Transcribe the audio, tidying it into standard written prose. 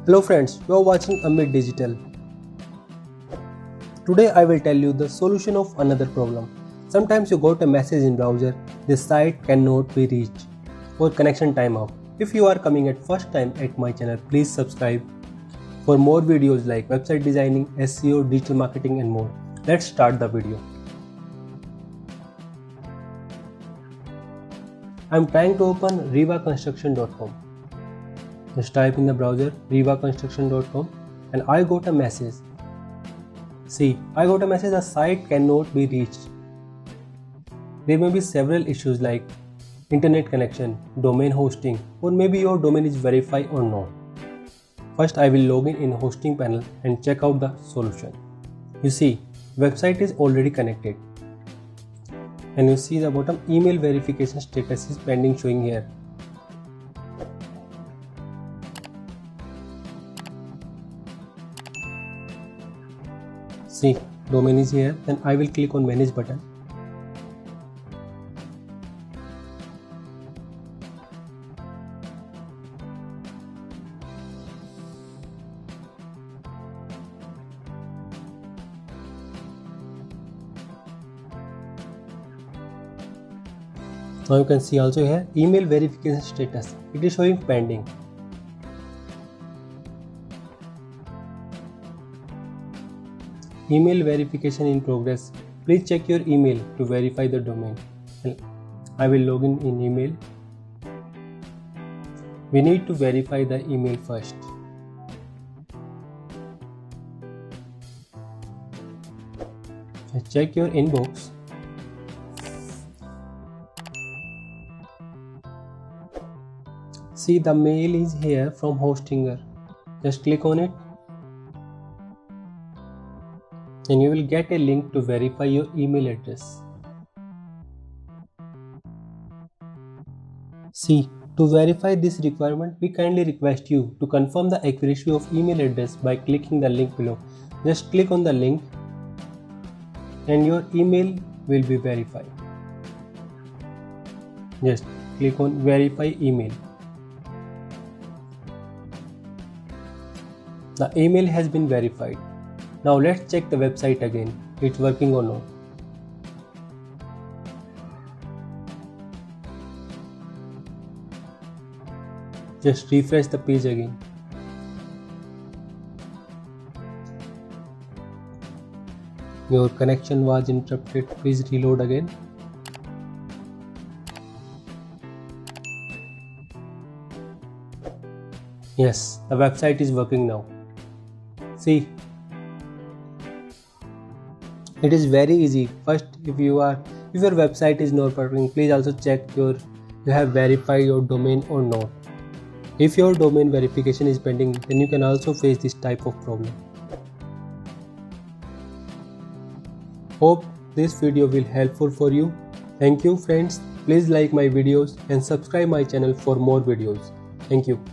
Hello friends, you are watching Amit Digital. Today I will tell you the solution of another problem. Sometimes you got a message in browser, this site cannot be reached or connection timeout. If you are coming at first time at my channel, please subscribe for more videos like website designing, SEO, digital marketing and more. Let's start the video. I am trying to open revaconstruction.com. Just type in the browser revaconstruction.com and I got a message. See, I got a message, the site cannot be reached. There may be several issues like internet connection, domain hosting, or maybe your domain is verified or not. First I will log in hosting panel and check out the solution. You see, website is already connected. And you see the bottom email verification status is pending showing here. See, domain is here, then I will click on manage button. Now you can see also here email verification status. It is showing pending. Email verification in progress. Please check your email to verify the domain. I will log in email. We need to verify the email first. Check your inbox. See, the mail is here from Hostinger. Just click on it. And you will get a link to verify your email address. See, to verify this requirement, we kindly request you to confirm the accuracy of email address by clicking the link below. Just click on the link and your email will be verified. Just click on verify email. The email has been verified. Now let's check the website again, it's working or not. Just refresh the page again. Your connection was interrupted, please reload again. Yes, the website is working now. See, it is very easy. First, if your website is not working, please also check you have verified your domain or not. If your domain verification is pending, then you can also face this type of problem. Hope this video will helpful for you. Thank you friends. Please like my videos and subscribe my channel for more videos. Thank you.